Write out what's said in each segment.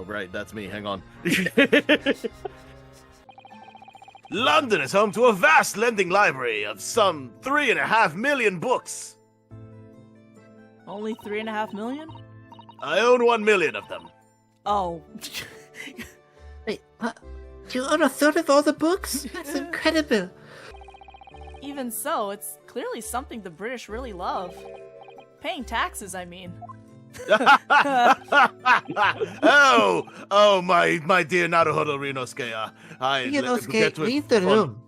Oh, right, that's me. Hang on. London is home to a vast lending library of some 3.5 million books. Only 3.5 million? I own 1 million of them. Oh. Wait, what? You own a third of all the books? That's incredible. Even so, it's clearly something the British really love. Paying taxes, I mean. oh, my dear Naruhodo Ryunosuke. Ryunosuke, leave the room.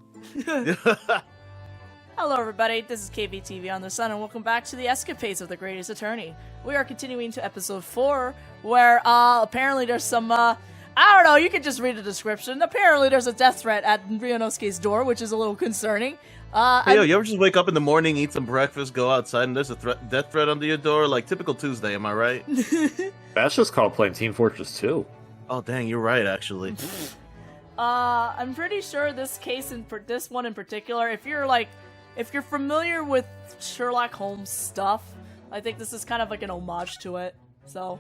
Hello everybody, this is KVTV on the Sun, and welcome back to the Escapades of the Greatest Attorney. We are continuing to episode 4, where apparently there's some, I don't know, you can just read the description. Apparently there's a death threat at Ryunosuke's door, which is a little concerning. Hey, yo, you ever just wake up in the morning, eat some breakfast, go outside, and there's a death threat under your door? Like, typical Tuesday, am I right? That's just called playing Team Fortress 2. Oh, dang, you're right, actually. I'm pretty sure this case, this one in particular, if you're familiar with Sherlock Holmes stuff, I think this is kind of like an homage to it, so.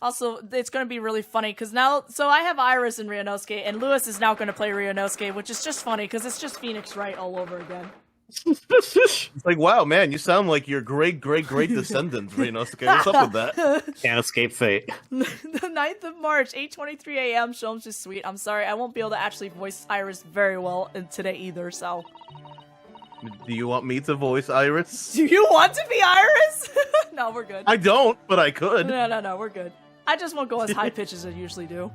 Also, it's going to be really funny, because now, so I have Iris and Ryunosuke, and Lewis is now going to play Ryunosuke, which is just funny, because it's just Phoenix Wright all over again. It's like, wow, man, you sound like your great descendants, Ryunosuke. What's up with that? Can't escape fate. The 9th of March, 8:23 a.m., Sholmes is sweet. I'm sorry, I won't be able to actually voice Iris very well today either, so. Do you want me to voice Iris? Do you want to be Iris? No, we're good. I don't, but I could. No, we're good. I just won't go as high pitch as I usually do.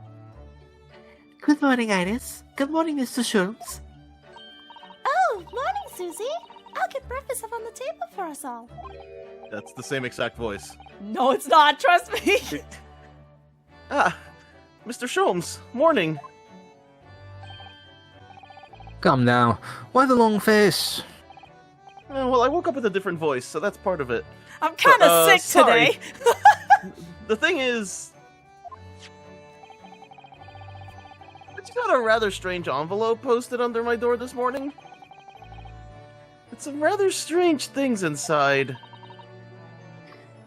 Good morning, Iris. Good morning, Mr. Sholmes. Oh, morning, Susie. I'll get breakfast up on the table for us all. That's the same exact voice. No, it's not. Trust me. Mr. Sholmes, morning. Come now. Why the long face? Well, I woke up with a different voice, so that's part of it. I'm kind of sick sorry. today. The thing is, I just got a rather strange envelope posted under my door this morning. It's some rather strange things inside.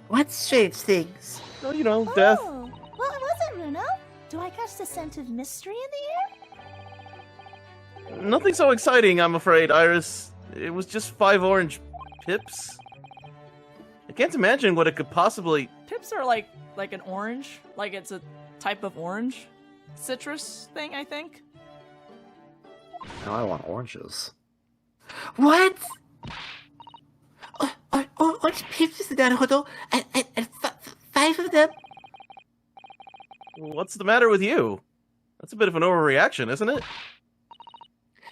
What strange things? Oh, you know, death. Oh, what was it, Runo? Do I catch the scent of mystery in the air? Nothing so exciting, I'm afraid, Iris. It was just 5 orange pips. I can't imagine what it could possibly... Pips are like an orange. Like it's a type of orange. Citrus thing, I think. Now I want oranges. What? Orange pips, Naruhodo, and 5 of them? What's the matter with you? That's a bit of an overreaction, isn't it?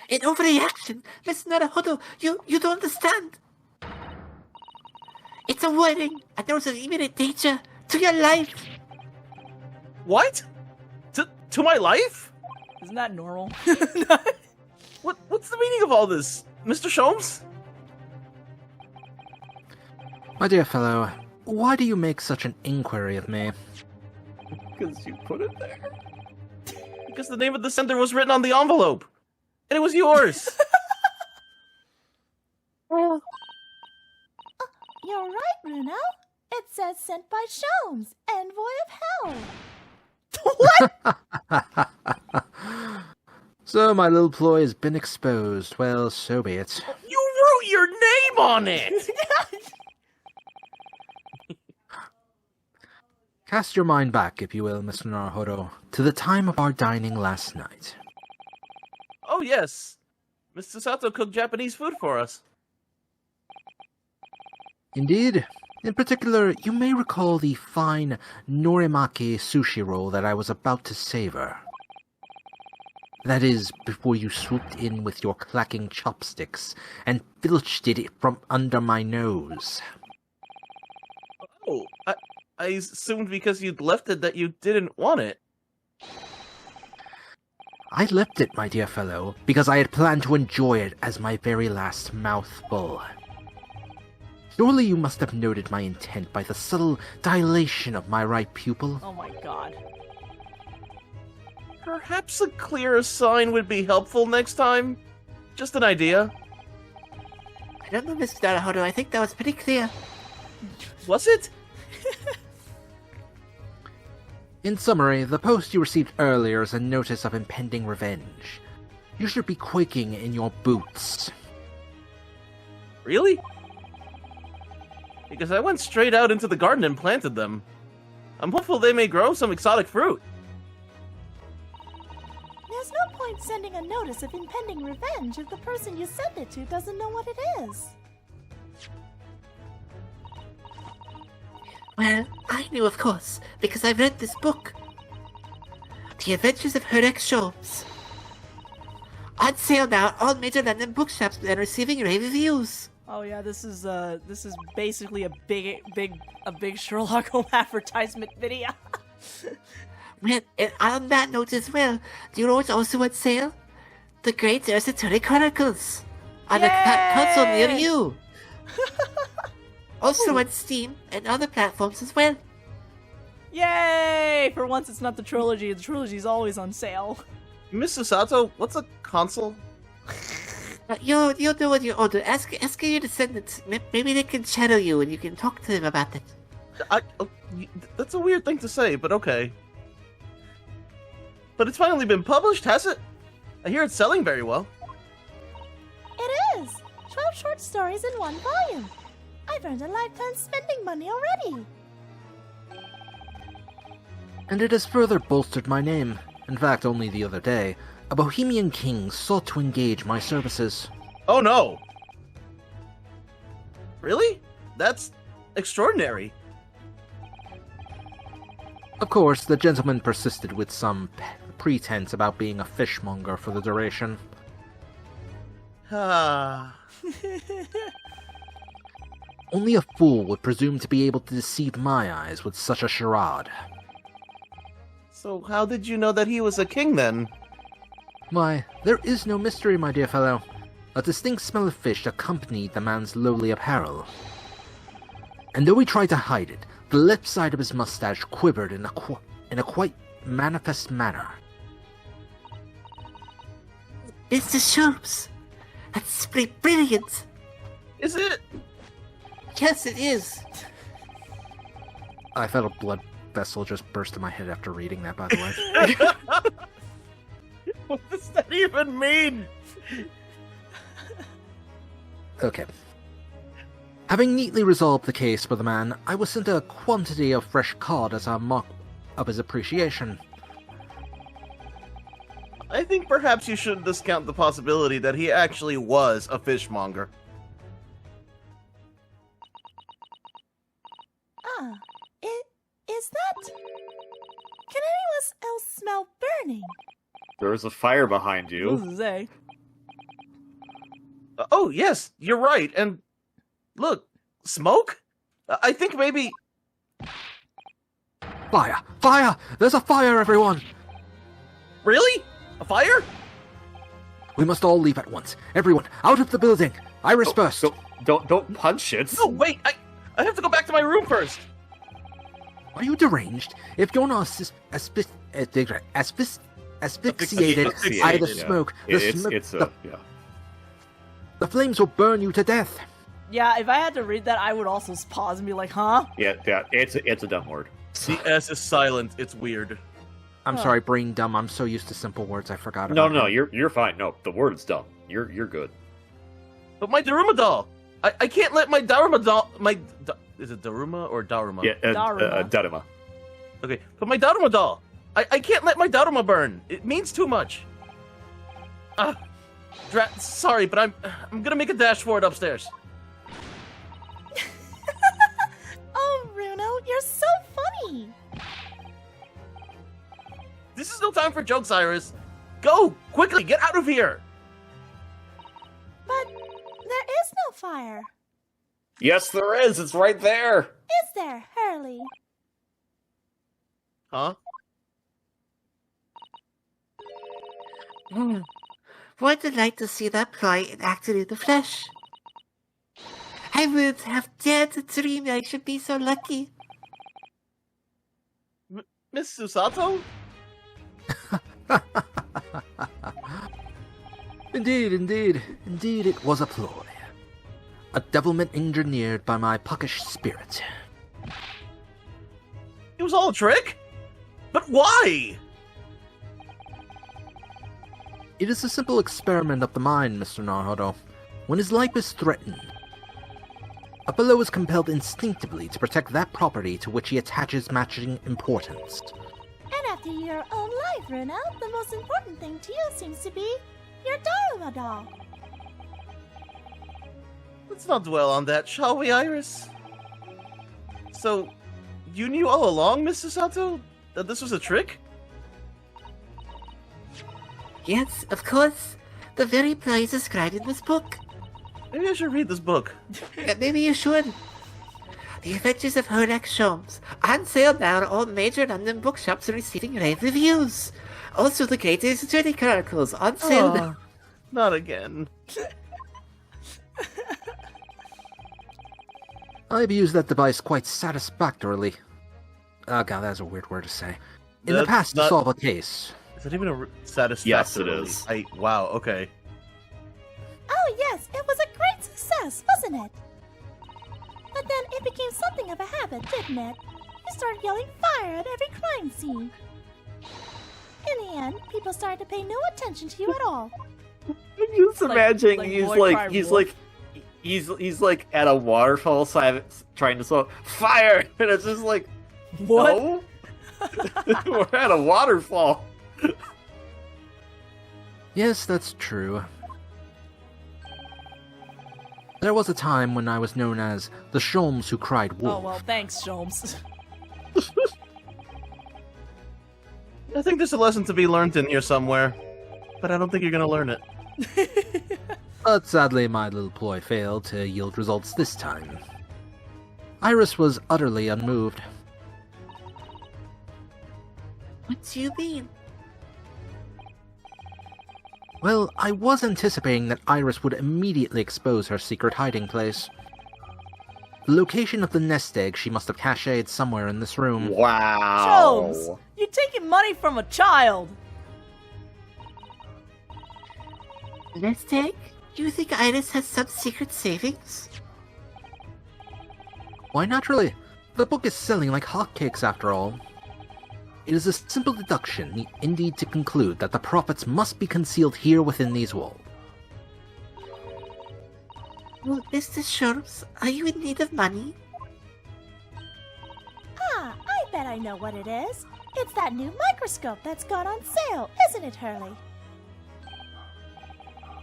An overreaction? Listen, Naruhodo, you don't understand. It's a warning, and there's an imminent danger to your life. What? To my life? Isn't that normal? What's the meaning of all this, Mr. Sholmes? My dear fellow, why do you make such an inquiry of me? Because you put it there. Because the name of the sender was written on the envelope. And it was yours. You're right, Runo. It says sent by Sholmes, envoy of hell. So my little ploy has been exposed. Well, so be it. You wrote your name on it! Cast your mind back, if you will, Mr. Naruhodo, to the time of our dining last night. Oh, yes. Mr. Sato cooked Japanese food for us. Indeed. In particular, you may recall the fine norimaki sushi roll that I was about to savor. That is, before you swooped in with your clacking chopsticks and filched it from under my nose. Oh, I assumed because you'd left it that you didn't want it. I left it, my dear fellow, because I had planned to enjoy it as my very last mouthful. Surely you must have noted my intent by the subtle dilation of my right pupil. Oh my god. Perhaps a clearer sign would be helpful next time? Just an idea. I don't know, Mr. Naruhodo, I think that was pretty clear. Was it? In summary, the post you received earlier is a notice of impending revenge. You should be quaking in your boots. Really? Because I went straight out into the garden and planted them. I'm hopeful they may grow some exotic fruit. There's no point sending a notice of impending revenge if the person you send it to doesn't know what it is. Well, I knew, of course, because I've read this book. The Adventures of Her Ex Sholmes. On sale now at all major London bookshops and receiving rave reviews. Oh yeah, this is basically a big Sherlock Holmes advertisement video. Well, and on that note as well, do you know what's also on sale? The Great XTRSunburn Chronicles on a console near you. Also on Steam and other platforms as well. Yay! For once, it's not the trilogy. The trilogy's always on sale. Miss Susato, what's a console? You'll know when you're older. Ask your descendants. Maybe they can channel you and you can talk to them about it. That's a weird thing to say, but okay. But it's finally been published, has it? I hear it's selling very well. It is! 12 short stories in one volume. I've earned a lifetime spending money already. And it has further bolstered my name. In fact, only the other day, a Bohemian king sought to engage my services. Oh no! Really? That's extraordinary. Of course, the gentleman persisted with some pretense about being a fishmonger for the duration. Ah. Only a fool would presume to be able to deceive my eyes with such a charade. So how did you know that he was a king then? Why, there is no mystery, my dear fellow. A distinct smell of fish accompanied the man's lowly apparel. And though he tried to hide it, the left side of his mustache quivered in a quite manifest manner. Mr. Sholmes! That's brilliant! Is it? Yes, it is! I felt a blood vessel just burst in my head after reading that, by the way. What does that even mean? Okay. Having neatly resolved the case for the man, I was sent a quantity of fresh cod as a mark of his appreciation. I think perhaps you shouldn't discount the possibility that he actually was a fishmonger. Ah, is that... Can anyone else smell burning? There's a fire behind What you. does it say? Oh, yes, you're right, and... Look, smoke? I think maybe... Fire! Fire! There's a fire, everyone! Really? A fire? We must all leave at once. Everyone, out of the building! Iris first! Don't punch it. No, wait, I have to go back to my room first. Are you deranged? If you're not asphyxiated by the Yeah. smoke, Yeah. the flames will burn you to death. Yeah, if I had to read that, I would also pause and be like, huh? Yeah, it's a dumb word. The S is silent. It's weird. I'm sorry, brain dumb. I'm so used to simple words, I forgot No, about it. you're fine. No, the word's dumb. You're good. But my Daruma doll! I can't let my Daruma doll... Is it Daruma or Daruma? Yeah, Daruma. Daruma. Okay, but my Daruma doll! I can't let my Daruma burn! It means too much. Sorry, but I'm gonna make a dash for it upstairs. Oh, Bruno, you're so funny! This is no time for jokes, Iris. Go! Quickly, get out of here! But there is no fire. Yes, there is. It's right there. Is there, Hurley? Huh? What a delight to see that ploy enacted in the flesh. I would have dared to dream I should be so lucky. Miss Susato? Indeed, it was a ploy. A devilment engineered by my puckish spirit. It was all a trick? But why? It is a simple experiment of the mind, Mr. Naruto. When his life is threatened, a below is compelled instinctively to protect that property to which he attaches matching importance. And after your own life, Runa, the most important thing to you seems to be your Daruma doll. Let's not dwell on that, shall we, Iris? So, you knew all along, Mr. Sato, that this was a trick? Yes, of course. The very prize described in this book. Maybe I should read this book. Maybe you should. The Adventures of Her X Sholmes. On sale now at all major London bookshops and receiving rave reviews. Also, the Greatest Attorney Chronicles on sale now. Not again. I've used that device quite satisfactorily. Oh god, that's a weird word to say. In the past, to solve a case. Is that even a satisfactory? Yes, it is. Wow, okay. Oh yes, it was a great success, wasn't it? But then it became something of a habit, didn't it? You started yelling fire at every crime scene. In the end, people started to pay no attention to you at all. I'm just imagining like he's like at a waterfall side trying to solve fire, and it's just like, What? no? We're at a waterfall. Yes, that's true. There was a time when I was known as the Sholmes who cried wolf. Oh, well, thanks, Sholmes. I think there's a lesson to be learned in here somewhere, but I don't think you're gonna learn it. But sadly, my little ploy failed to yield results this time. Iris was utterly unmoved. What do you mean? Well, I was anticipating that Iris would immediately expose her secret hiding place. The location of the nest egg she must have cached somewhere in this room. Wow. Sholmes, you're taking money from a child. Nest egg? You think Iris has some secret savings? Why naturally? The book is selling like hotcakes after all. It is a simple deduction, indeed, to conclude that the profits must be concealed here within these walls. Well, Mr. Sholmes, are you in need of money? Ah, I bet I know what it is. It's that new microscope that's gone on sale, isn't it, Hurley?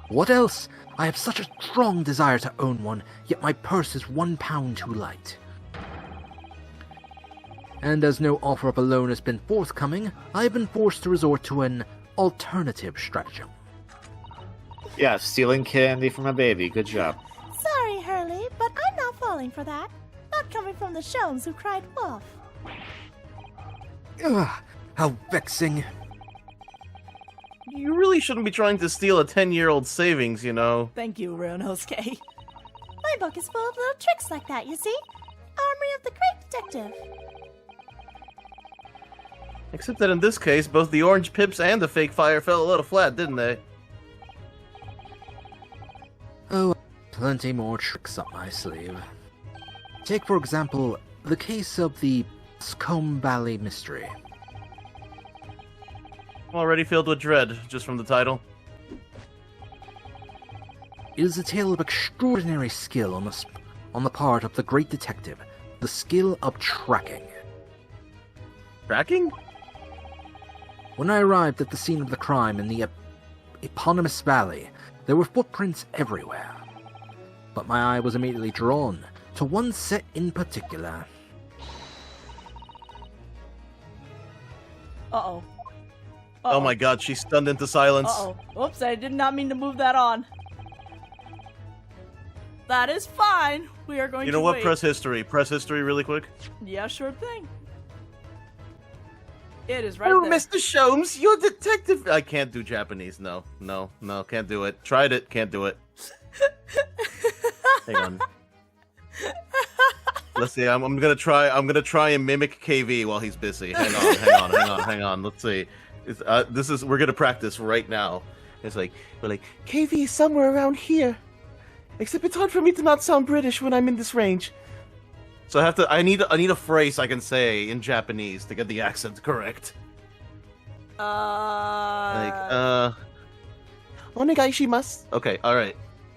What else? I have such a strong desire to own one, yet my purse is £1 too light. And as no offer of a loan has been forthcoming, I have been forced to resort to an alternative stratagem. Yeah, stealing candy from a baby. Good job. Sorry, Hurley, but I'm not falling for that. Not coming from the Sholmes who cried wolf. Ugh, how vexing. You really shouldn't be trying to steal a 10-year-old savings, you know. Thank you, Runosuke. My book is full of little tricks like that, you see? Armory of the Great Detective. Except that in this case, both the orange pips and the fake fire fell a little flat, didn't they? Oh, plenty more tricks up my sleeve. Take, for example, the case of the Scombe Valley mystery. I'm already filled with dread, just from the title. It is a tale of extraordinary skill on the part of the great detective, the skill of tracking. Tracking? When I arrived at the scene of the crime in the eponymous valley, there were footprints everywhere. But my eye was immediately drawn to one set in particular. Uh-oh. Oh my god, she's stunned into silence. Uh-oh. Oops, I did not mean to move that on. That is fine. We are going to You know what? wait. Press history. Press history really quick. Yeah, sure thing. It is right Oh, there. Mr. Sholmes, you're detective. I can't do Japanese. No, can't do it. Tried it, can't do it. Hang on. Let's see. I'm gonna try. I'm gonna try and mimic KV while he's busy. Hang on. Let's see. We're gonna practice right now. It's like we're like KV is somewhere around here. Except it's hard for me to not sound British when I'm in this range. So I need a phrase I can say in Japanese to get the accent correct. Onegaishimasu. Okay, alright.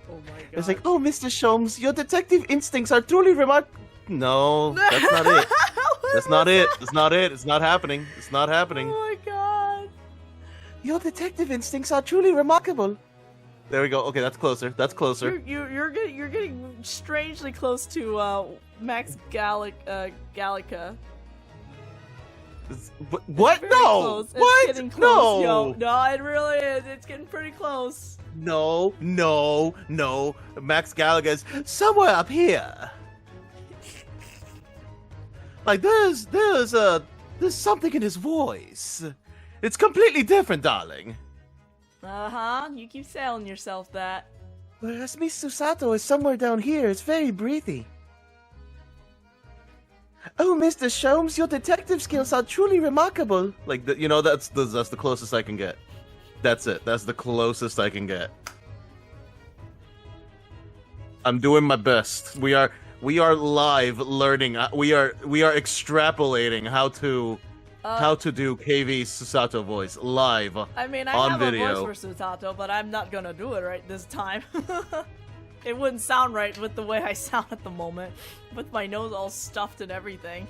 Oh my god. It's like, oh, Mr. Sholmes, your detective instincts are truly remarkable. No, that's not it. That's not it. That's not it. It's not happening. It's not happening. Oh my god. Your detective instincts are truly remarkable. There we go. Okay, that's closer. That's closer. You're getting strangely close to Max Gallica. What? Very No. close. It's What? getting close, No. yo. No, it really is. It's getting pretty close. No. No. No. Max Gallagher's somewhere up here. Like there's something in his voice. It's completely different, darling. Uh-huh. You keep telling yourself that. Whereas Miss Susato is somewhere down here. It's very breathy. Oh, Mr. Sholmes, your detective skills are truly remarkable. Like, that's the closest I can get. That's it. That's the closest I can get. I'm doing my best. We are live learning. We are extrapolating how to do KV Susato voice live. I mean, I on have video. a voice for Susato, but I'm not gonna do it right this time. It wouldn't sound right with the way I sound at the moment, with my nose all stuffed and everything.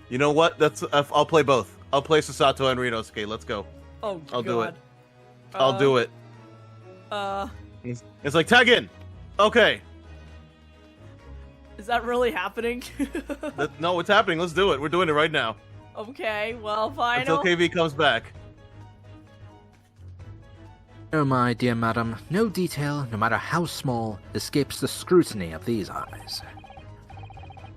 You know what? I'll play both. I'll play Susato and Rinosuke. Let's go. Oh, I'll God. do it. I'll do it. Uh, It's like tag in. Okay. is that really happening? No, it's happening. Let's do it. We're doing it right now. Okay, well, fine. Until KV comes back. Oh, my dear madam, no detail, no matter how small, escapes the scrutiny of these eyes.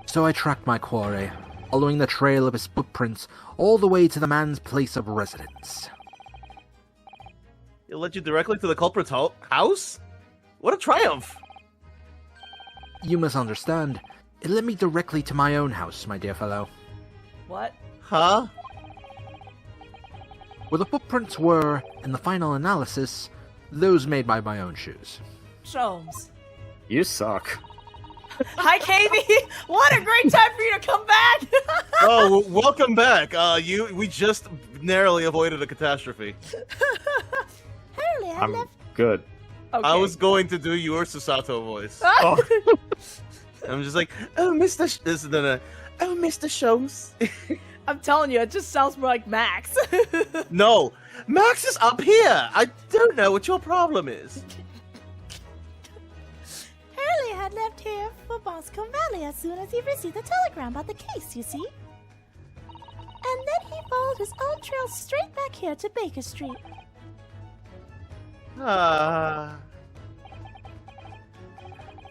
So I tracked my quarry, following the trail of his footprints all the way to the man's place of residence. It led you directly to the culprit's house? What a triumph! You misunderstand. It led me directly to my own house, my dear fellow. What? Huh? Where the footprints were, in the final analysis, those made by my own shoes. Sholmes. You suck. Hi, KV! What a great time for you to come back! Oh, welcome back. We just narrowly avoided a catastrophe. Apparently, I I'm left. good. Okay. I was going to do your Susato voice. Oh, I'm just like, oh, Mr. Oh, Mr. Sholmes. I'm telling you, it just sounds more like Max. No, Max is up here. I don't know what your problem is. Hurley had left here for Boscombe Valley as soon as he received the telegram about the case, you see. And then he followed his own trail straight back here to Baker Street. Ah.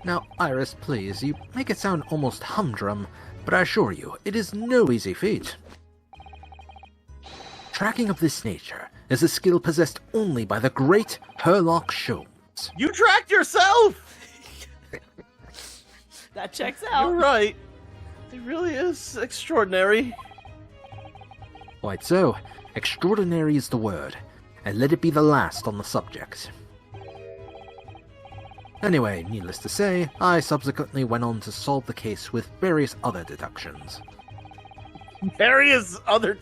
Now, Iris, please, you make it sound almost humdrum, but I assure you, it is no easy feat. Tracking of this nature is a skill possessed only by the great Herlock Sholmes. You tracked yourself! That checks out. You're right. It really is extraordinary. Quite so. Extraordinary is the word, and let it be the last on the subject. Anyway, needless to say, I subsequently went on to solve the case with various other deductions. Various other...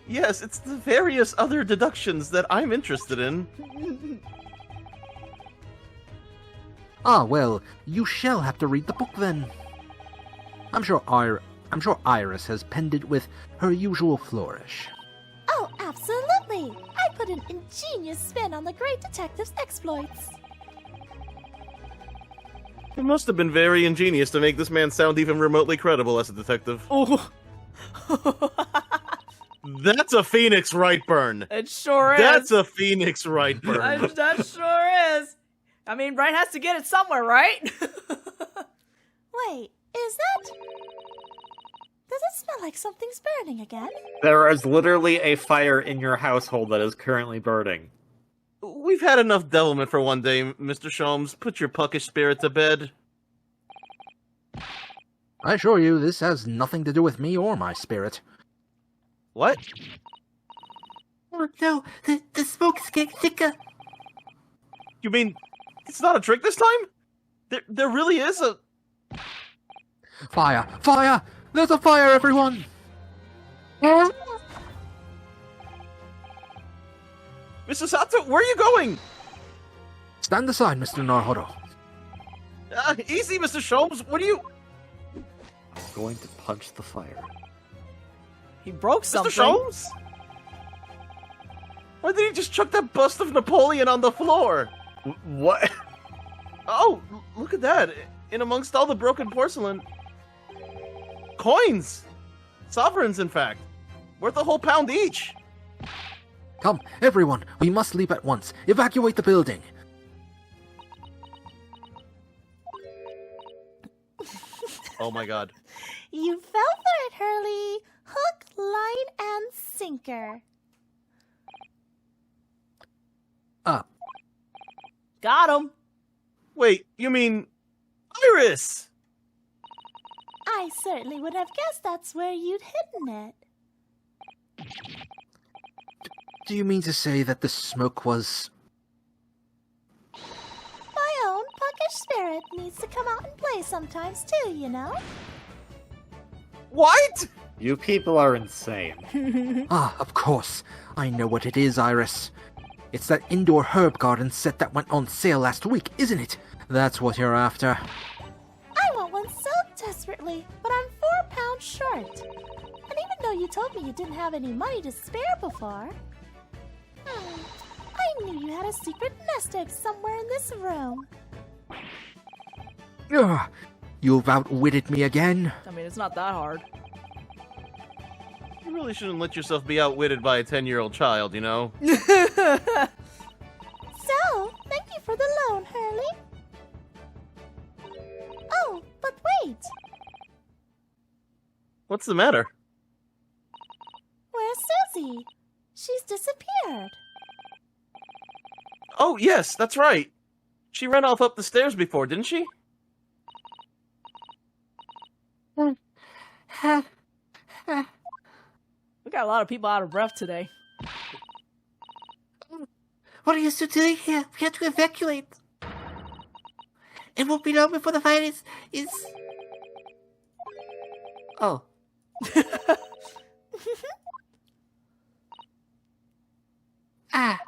Yes, it's the various other deductions that I'm interested in. Ah, well, you shall have to read the book then. I'm sure Iris has penned it with her usual flourish. Oh, absolutely! I put an ingenious spin on the great detective's exploits. It must have been very ingenious to make this man sound even remotely credible as a detective. Oh. That's a Phoenix Rightburn. It sure is. That's a Phoenix Rightburn. That sure is. I mean, Brian has to get it somewhere, right? Wait, is that... Does it smell like something's burning again? there is literally a fire in your household that is currently burning. We've had enough devilment for one day, Mr. Sholmes. Put your puckish spirit to bed. I assure you, this has nothing to do with me or my spirit. What? Oh no, the smoke's getting thicker. You mean it's not a trick this time? There really is a... Fire! Fire! There's a fire, everyone! Mr. Sato, where are you going? Stand aside, Mr. Naruhodo. Easy, Mr. Sholmes. What are you... I'm going to punch the fire. He broke something. Mr. Sholmes? Why did he just chuck that bust of Napoleon on the floor? What? Oh, look at that. In amongst all the broken porcelain. Coins! Sovereigns, in fact. Worth a whole pound each. Come, everyone, we must leave at once. Evacuate the building. Oh my god. You fell for it, Hurley. Hook, line, and sinker. Got him. Wait, you mean... Iris! I certainly would have guessed that's where you'd hidden it. Do you mean to say that the smoke was... My own puckish spirit needs to come out and play sometimes too, you know? What? You people are insane. Ah, of course. I know what it is, Iris. It's that indoor herb garden set that went on sale last week, isn't it? That's what you're after. I want one so desperately, but I'm 4 pounds short. And even though you told me you didn't have any money to spare before, I knew you had a secret nest egg somewhere in this room. Ugh, you've outwitted me again. I mean, it's not that hard. You really shouldn't let yourself be outwitted by a 10-year-old child, you know? So, thank you for the loan, Hurley. Oh, but wait. What's the matter? Where's Susie? She's disappeared. Oh, yes, that's right. She ran off up the stairs before, didn't she? We got a lot of people out of breath today. What are you still doing here? We have to evacuate. It won't be long before the fire is... Oh. Ah.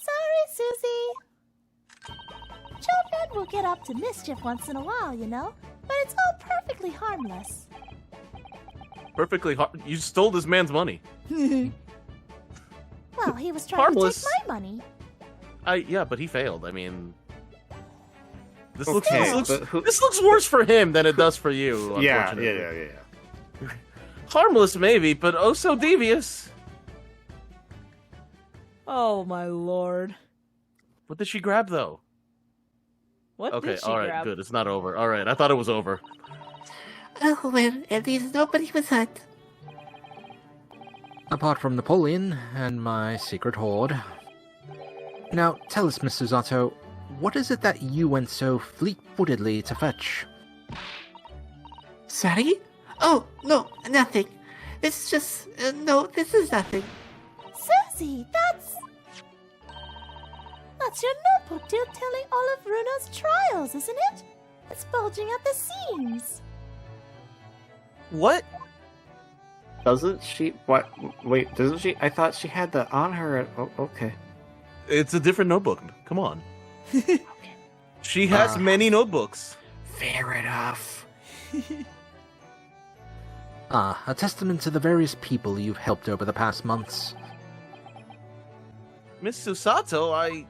Sorry, Susie. Children will get up to mischief once in a while, you know, but it's all perfectly harmless. Perfectly you stole this man's money. Well, he was trying Harmless. to take my money. Yeah, but he failed. I mean... This Okay, looks but who- this looks worse for him than it does for you, Yeah. unfortunately. Harmless, maybe, but oh so devious. Oh my lord. What did she grab, though? What Okay, did she alright, grab? good. It's not over. Alright, I thought it was over. Oh, well, at least nobody was hurt. Apart from Napoleon and my secret hoard. Now, tell us, Mr. Zato, what is it that you went so fleet-footedly to fetch? Sorry? Oh, no, nothing. It's just... no, this is nothing. Susie, that's your notebook detailing all of Runa's trials, isn't it? It's bulging at the seams. What? Doesn't she? What? Wait, doesn't she? I thought she had that on her. Oh, okay. It's a different notebook. Come on. She has many notebooks. Fair enough. A testament to the various people you've helped over the past months. Miss Susato,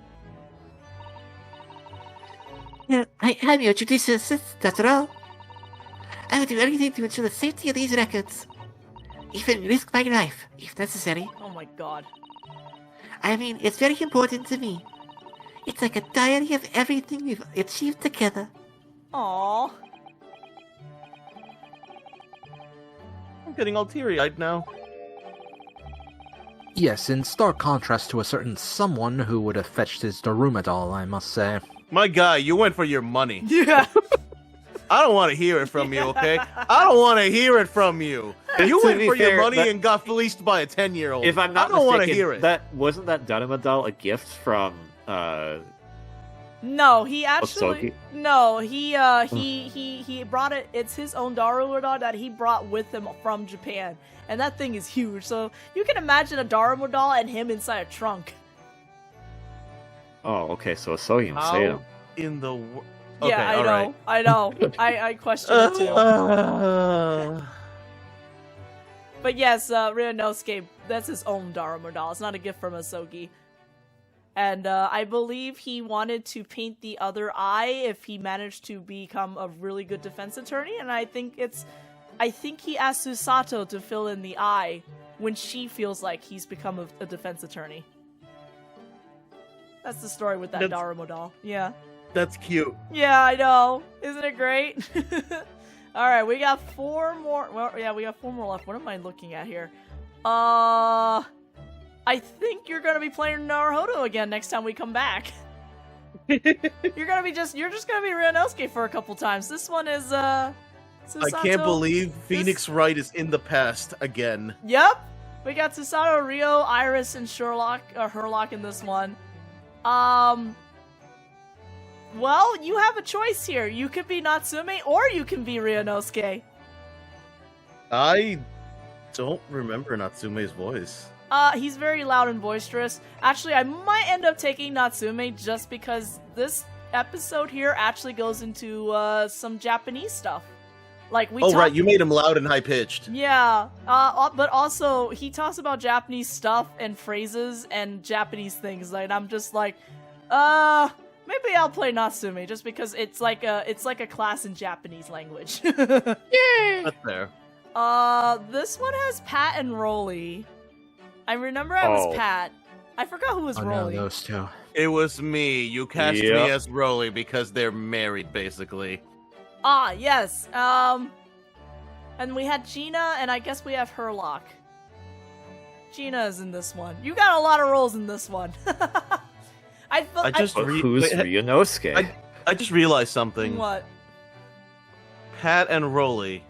Yeah, I am your judicial assistant, that's all. I will do anything to ensure the safety of these records. Even risk my life, if necessary. Oh my god. I mean, it's very important to me. It's like a diary of everything we've achieved together. Aww. I'm getting all teary-eyed now. Yes, in stark contrast to a certain someone who would have fetched his Daruma doll, I must say. My guy, you went for your money. Yeah. I don't want to hear it from you, okay? I don't want to hear it from you. You To went be for your fair, money that- and got fleeced by a 10-year-old. If I'm not I don't want to mistaken, hear it. that wasn't that Dynamo doll a gift from No, he actually Osogi? no, he brought it. It's his own Daruma that he brought with him from Japan, and that thing is huge. So you can imagine a Daruma doll and him inside a trunk. Oh, okay, so Osogi saved him. How in the world? Yeah, I know. I questioned it too. But yes, Ryunosuke, that's his own Daruma doll. It's not a gift from Asogi. And I believe he wanted to paint the other eye if he managed to become a really good defense attorney. And I think he asked Susato to fill in the eye when she feels like he's become a defense attorney. That's the story with that Daruma doll. Yeah. That's cute. Yeah, I know. Isn't it great? Alright, we got 4 more. Well, yeah, we got 4 more left. What am I looking at here? I think you're gonna be playing Naruhodo again next time we come back. You're just gonna be Ryunosuke for a couple times. This one is Susato. I can't believe Phoenix Wright is in the past again. Yep. We got Susato, Rio, Iris, and Herlock in this one. Well, you have a choice here. You could be Natsume or you can be Ryunosuke. I don't remember Natsume's voice. He's very loud and boisterous. Actually, I might end up taking Natsume just because this episode here actually goes into some Japanese stuff. Like right, you made him loud and high pitched. Yeah. But also he talks about Japanese stuff and phrases and Japanese things. Like I'm just like, maybe I'll play Natsume just because it's like a class in Japanese language. Yay! That's fair. This one has Pat and Rolly. I remember I was Pat. I forgot who was Rolly. No, those two. It was me. You cast me as Rolly because they're married, basically. Ah, yes. And we had Gina, and I guess we have Herlock. Gina is in this one. You got a lot of roles in this one. Who's Ryunosuke? I just realized something. What? Pat and Rolly.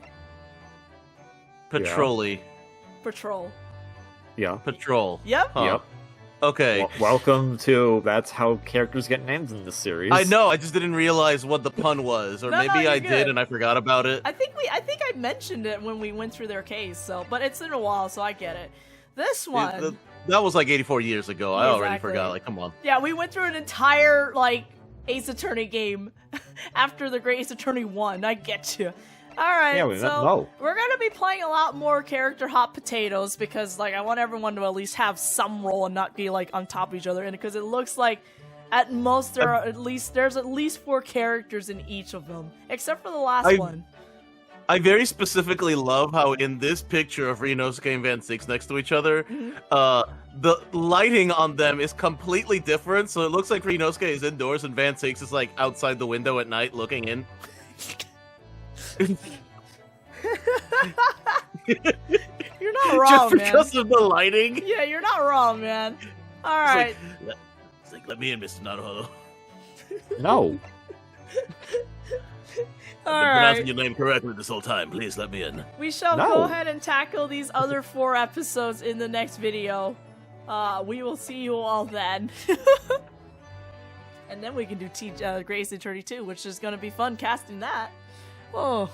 Patrolly. Patrol. Yeah. Patrol. Yep. Huh. Yep. Okay. Welcome to that's how characters get named in this series. I know. I just didn't realize what the pun was, or maybe I did and I forgot about it. I think I mentioned it when we went through their case. So, but it's been a while, so I get it. This one. That was like 84 years ago. I already forgot. Like, come on. Yeah, we went through an entire Ace Attorney game after the Great Ace Attorney 1. I get you. Alright, we're gonna be playing a lot more character hot potatoes because, I want everyone to at least have some role and not be, on top of each other. And because it looks like, at most, there's at least 4 characters in each of them. Except for the last one. I very specifically love how in this picture of Ryunosuke and Van Six next to each other, the lighting on them is completely different. So it looks like Ryunosuke is indoors and Van Six is, outside the window at night looking in. You're not wrong, man. Just because of the lighting? Yeah, you're not wrong, man. Alright. It's like, let me in, Mr. Naruhodo. No. I've been pronouncing your name correctly this whole time. Please let me in. We shall go ahead and tackle these other 4 episodes in the next video. We will see you all then. And then we can do Great Ace Attorney 2, which is going to be fun casting that. Oh.